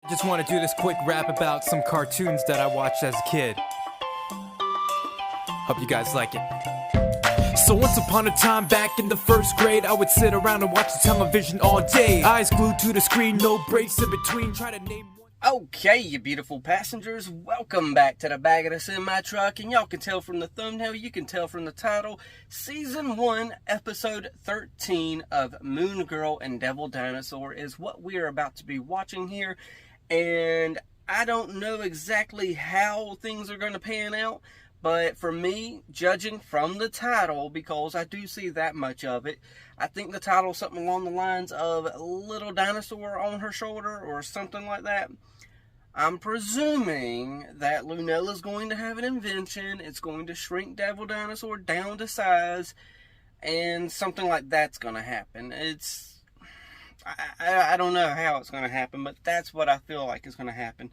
I just want to do this quick rap about some cartoons that I watched as a kid. Hope you guys like it. So once upon a time back in the first grade, I would sit around and watch the television all day. Eyes glued to the screen, no breaks in between, try to name one. Okay, you beautiful passengers, welcome back to the back of the semi-truck, and y'all can tell from the thumbnail, you can tell from the title, Season 1, Episode 13 of Moon Girl and Devil Dinosaur is what we are about to be watching here, and I don't know exactly how things are going to pan out, but for me, judging from the title, because I do see that much of it, I think the title is something along the lines of Little Dinosaur on Her Shoulder or something like that. I'm presuming that Lunella's going to have an invention. It's going to shrink Devil Dinosaur down to size, and something like that's going to happen. I don't know how it's going to happen, but that's what I feel like is going to happen.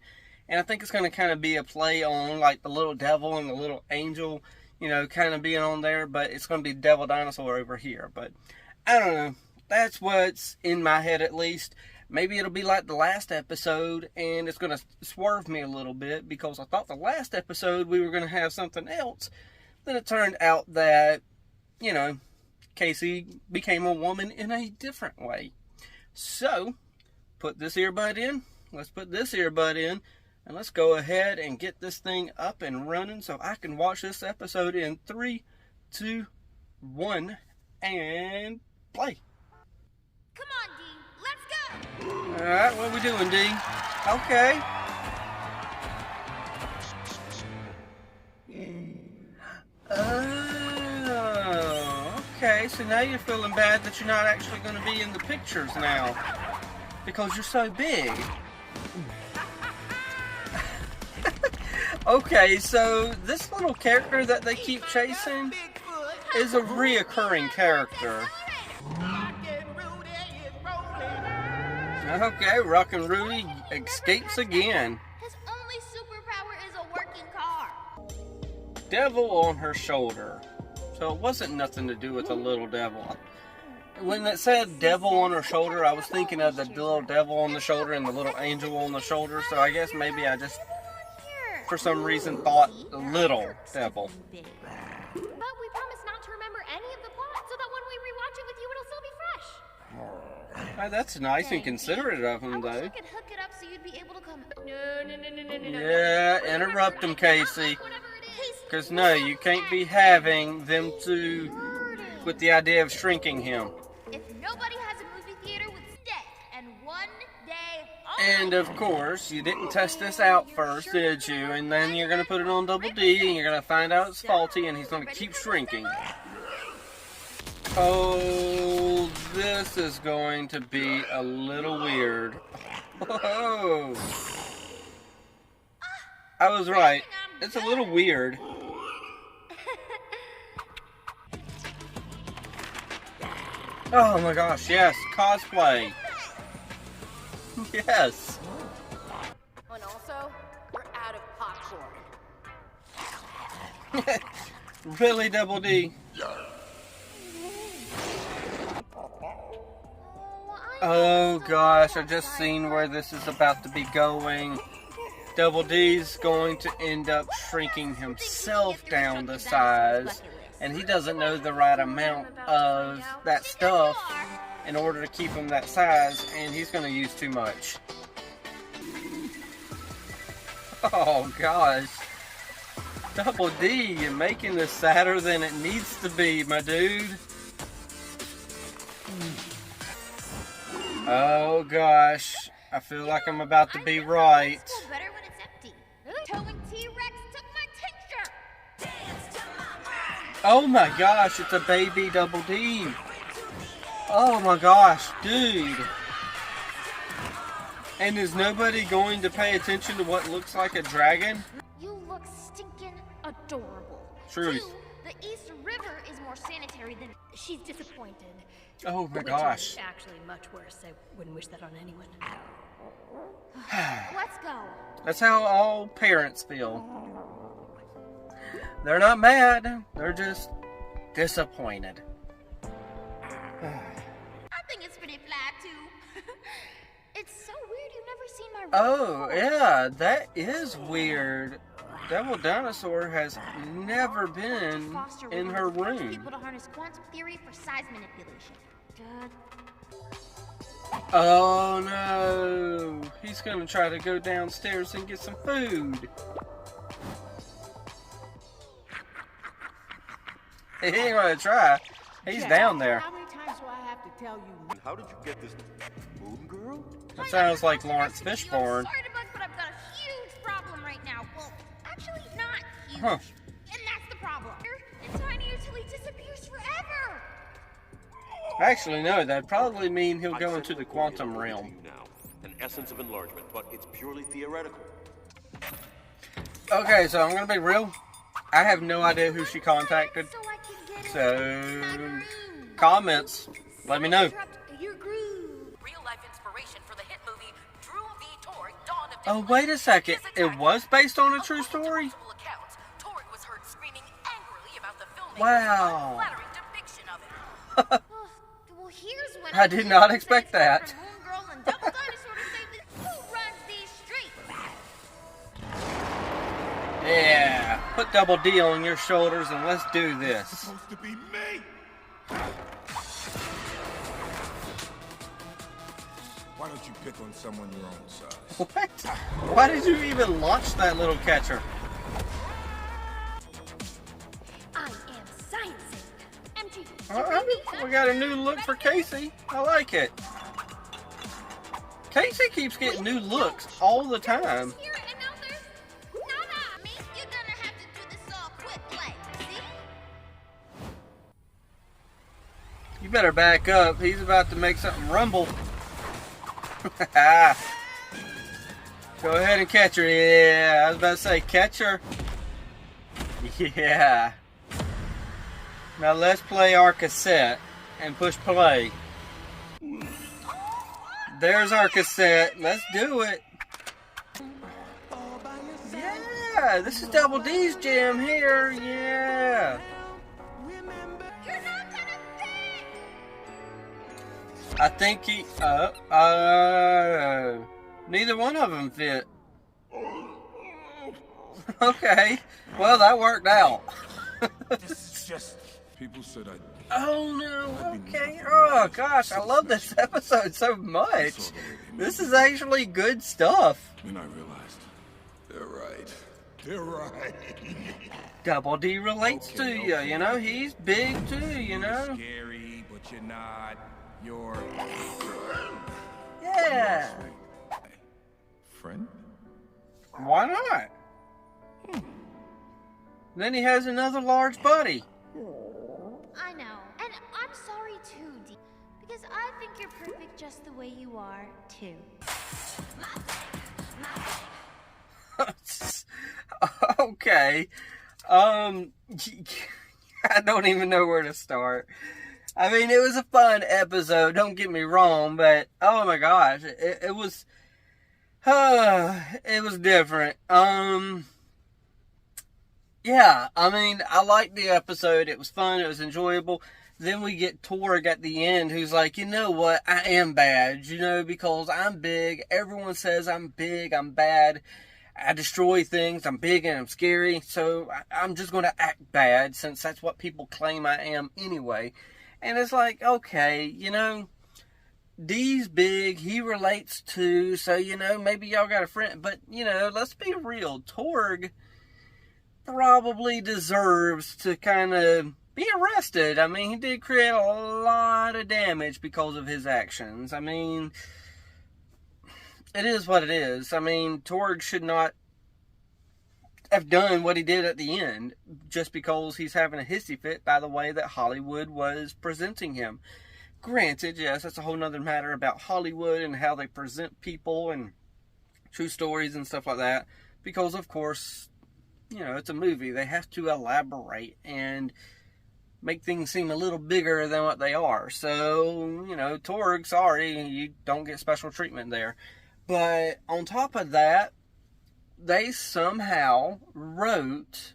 And I think it's going to kind of be a play on like the little devil and the little angel, you know, kind of being on there, but it's going to be Devil Dinosaur over here. But I don't know. That's what's in my head at least. Maybe it'll be like the last episode, and it's going to swerve me a little bit, because I thought the last episode we were going to have something else. Then it turned out that, you know, Casey became a woman in a different way. So, put this earbud in. Let's put this earbud in, and let's go ahead and get this thing up and running so I can watch this episode in 3, 2, 1, and play. Come on, D. Let's go. Alright, what are we doing, D? Okay. Oh, okay. So now you're feeling bad that you're not actually going to be in the pictures now. Because you're so big. Okay, so this little character that they keep chasing is a reoccurring character. Okay, Rockin' Rudy escapes again. His only superpower is a working car. Devil on her shoulder. So it wasn't nothing to do with the little devil. When it said devil on her shoulder, I was thinking of the little devil on the shoulder and the little angel on the shoulder. So I guess maybe I just, for some reason, thought little devil. But we promise not to remember any of the plot, so that when we rewatch it with you, it'll still be fresh. Oh, that's nice and considerate of him, I wish I though. could hook it up so you'd be able to come. No. Yeah, interrupt him, Casey. Whatever it is. Because no, you can't be having them two with the idea of shrinking him. If nobody has a movie theater with stay and 1 day only. And of course, you didn't test this out first, did you? And then you're going to put it on Double D, and you're going to find out it's faulty, and he's going to keep shrinking. Oh, this is going to be a little weird. Oh, I was right. It's a little weird. Oh my gosh, yes, cosplay. Yes. And also, we're out of popcorn. Really, Double D? Oh gosh, I just seen where this is about to be going. Double D's going to end up shrinking himself down to size, and he doesn't know the right amount of that stuff in order to keep him that size, and he's going to use too much. Oh gosh. Double D, you're making this sadder than it needs to be, my dude. Oh gosh, I feel like I'm about to be right. It's still better when it's empty. Towing T-Rex took my tincture. Oh my gosh, it's a baby Double D. Oh my gosh, dude. And is nobody going to pay attention to what looks like a dragon? You look stinking adorable. Truth. 2, the East River is more sanitary than. She's disappointed. Oh my Which gosh. is actually much worse. I wouldn't wish that on anyone. Let's go. That's how all parents feel. They're not mad, they're just disappointed. I think it's pretty flat too. It's so weird you've never seen my Oh, yeah, that is weird. Devil Dinosaur has never been Foster in would her be the first room. people to harness quantum theory for size manipulation. Oh no, he's gonna try to go downstairs and get some food. He ain't gonna try. He's down there. How many times do I have to tell you? How did you get this moon girl? That sounds like Lawrence Fishburne. I'm sorry to bug, but I've got a huge problem right now. Well, actually, not huge. Huh. And that's the problem. And tiny utility disappears forever. Actually, no, that'd probably mean he'll I go said into the we're going quantum over to realm. you now, an essence of enlargement, but it's purely theoretical. Okay, so I'm gonna be real. I have no idea who she contacted. So I can get So, my groove. comments, let me know. Interrupt your groove. Real-life inspiration for the hit movie Drew v. Torg, Dawn of Oh, Defiance. wait a second. His It attack- was based on a true According to story? multiple accounts, Torg was heard screaming angrily about the filmmaker's Wow. unflattering depiction of him. Well, here's what I did not expect that. For Moon Girl and Devil Dinosaur to say that who runs these streets? Yeah, put Double D on your shoulders and let's do this. Supposed to be me. Why don't you pick on someone your own size? What? Why did you even launch that little catcher? I am sciencing. MG. We got a new look for Casey. I like it. Casey keeps getting new looks all the time. Here and now there's nada. Me, you're gonna have to do this all quick, like, see? You better back up. He's about to make something rumble. Go ahead and catch her. Yeah, I was about to say catch her. Yeah. Now let's play our cassette and push play. There's our cassette. Let's do it. Yeah, this is Double D's jam here. Yeah. You're not gonna fit. I think he. Neither one of them fit. Okay. Well, that worked out. This is just... People said I'd... Oh no, okay. Oh gosh, I love this episode so much. This is actually good stuff. Then I realized... They're right. They're right. Double D relates to you, you know, he's big too, you know. Scary, but you're not. You're... Yeah. Friend? Why not? Then he has another large buddy. I know. And I'm sorry too, D. Because I think you're perfect just the way you are, too. Okay. I don't even know where to start. I mean, it was a fun episode, don't get me wrong, but oh my gosh, it was it was different. Yeah, I mean, I liked the episode. It was fun, it was enjoyable. Then we get Torg at the end who's like, you know what, I am bad, you know, because I'm big. Everyone says I'm big, I'm bad. I destroy things, I'm big and I'm scary, so I'm just going to act bad since that's what people claim I am anyway. And it's like, okay, you know, D's big, he relates to, so, you know, maybe y'all got a friend. But, you know, let's be real, Torg probably deserves to kind of be arrested. I mean, he did create a lot of damage because of his actions. I mean, it is what it is. I mean, Torg should not have done what he did at the end just because he's having a hissy fit by the way that Hollywood was presenting him. Granted, yes, that's a whole nother matter about Hollywood and how they present people and true stories and stuff like that. Because, of course, you know, it's a movie. They have to elaborate and make things seem a little bigger than what they are. So, you know, Torg, sorry, you don't get special treatment there. But on top of that, they somehow wrote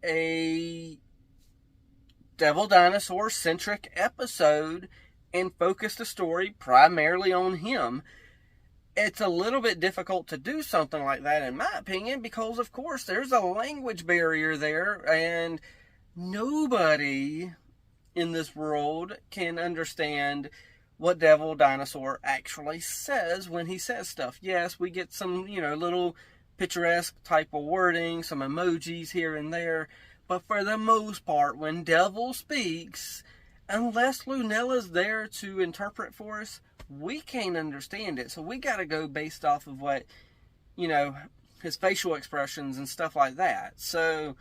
a Devil Dinosaur centric episode and focused the story primarily on him. it's a little bit difficult to do something like that, in my opinion, because, of course, there's a language barrier there, and nobody in this world can understand what Devil Dinosaur actually says when he says stuff. Yes, we get some, little picturesque type of wording, some emojis here and there, but for the most part, when Devil speaks, unless Lunella's there to interpret for us, we can't understand it. So we got to go based off of what, his facial expressions and stuff like that. So,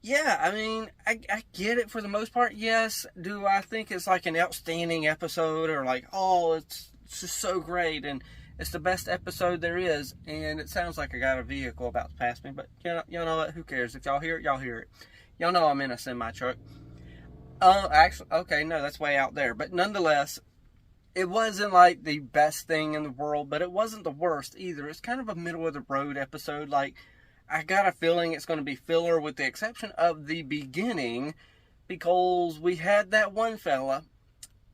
yeah, I mean, I get it for the most part. Yes, do I think it's like an outstanding episode, or like, oh, it's just so great and it's the best episode there is? And it sounds like I got a vehicle about to pass me, but you know what? Who cares? If y'all hear it, y'all hear it. Y'all know I'm in a semi-truck. Actually, okay, no, that's way out there. But nonetheless, it wasn't like the best thing in the world, but it wasn't the worst either. It's kind of a middle-of-the-road episode. Like, I got a feeling it's going to be filler with the exception of the beginning, because we had that one fella.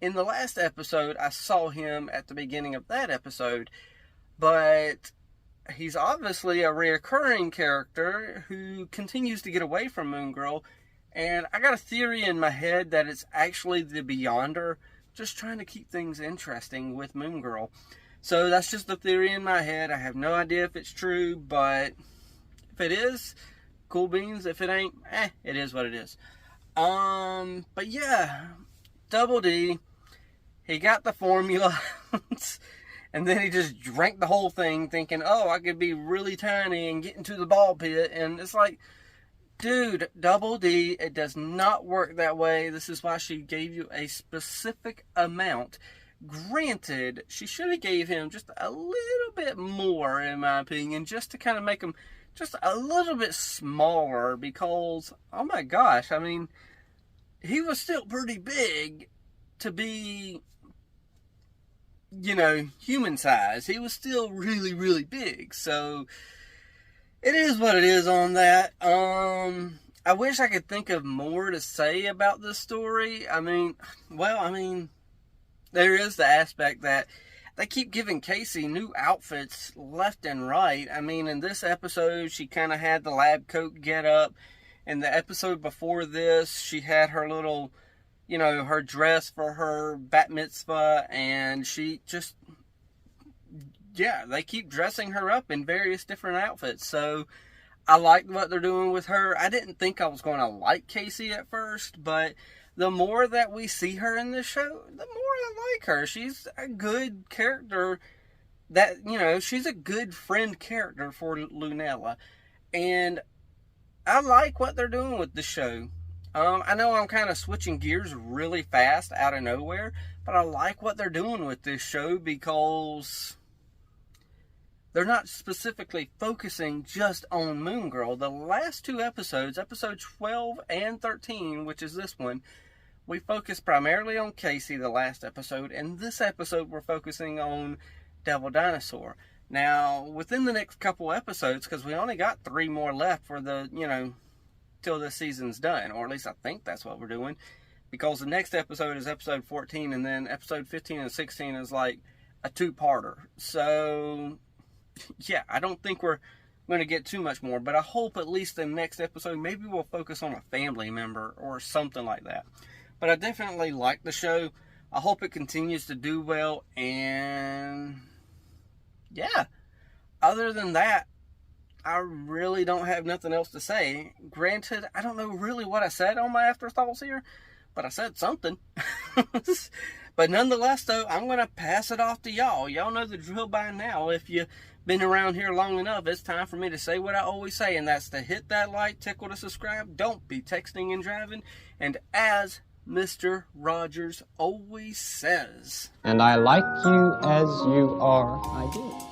In the last episode, I saw him at the beginning of that episode, but he's obviously a reoccurring character who continues to get away from Moon Girl, and I got a theory in my head that it's actually the Beyonder, just trying to keep things interesting with Moon Girl. So that's just the theory in my head. I have no idea if it's true, but if it is, cool beans. If it ain't, it is what it is. But yeah, Double D, he got the formula, and then he just drank the whole thing thinking, oh, I could be really tiny and get into the ball pit. And it's like, dude, Double D, it does not work that way. This is why she gave you a specific amount. Granted, she should have gave him just a little bit more, in my opinion, just to kind of make him just a little bit smaller, because, oh my gosh, I mean, he was still pretty big to be, human size. He was still really, really big. So it is what it is on that. I wish I could think of more to say about this story. I mean, there is the aspect that they keep giving Casey new outfits left and right. I mean, in this episode, she kind of had the lab coat get up. In the episode before this, she had her little, her dress for her bat mitzvah, and she just, they keep dressing her up in various different outfits. So I like what they're doing with her. I didn't think I was going to like Casey at first, but the more that we see her in this show, the more I like her. She's a good character that, she's a good friend character for Lunella. And I like what they're doing with the show. I know I'm kind of switching gears really fast out of nowhere, but I like what they're doing with this show because they're not specifically focusing just on Moon Girl. The last two episodes, episode 12 and 13, which is this one, we focused primarily on Casey the last episode, and this episode we're focusing on Devil Dinosaur. Now, within the next couple episodes, because we only got 3 more left for the, till this season's done, or at least I think that's what we're doing, because the next episode is episode 14, and then episode 15 and 16 is like a 2-parter. So, yeah, I don't think we're going to get too much more, but I hope at least the next episode, maybe we'll focus on a family member or something like that. But I definitely like the show. I hope it continues to do well, and yeah, other than that, I really don't have nothing else to say. Granted, I don't know really what I said on my afterthoughts here, but I said something. But nonetheless, though, I'm going to pass it off to y'all. Y'all know the drill by now. If you've been around here long enough, it's time for me to say what I always say, and that's to hit that like, tickle to subscribe, don't be texting and driving, and as Mr. Rogers always says, and I like you as you are, I do.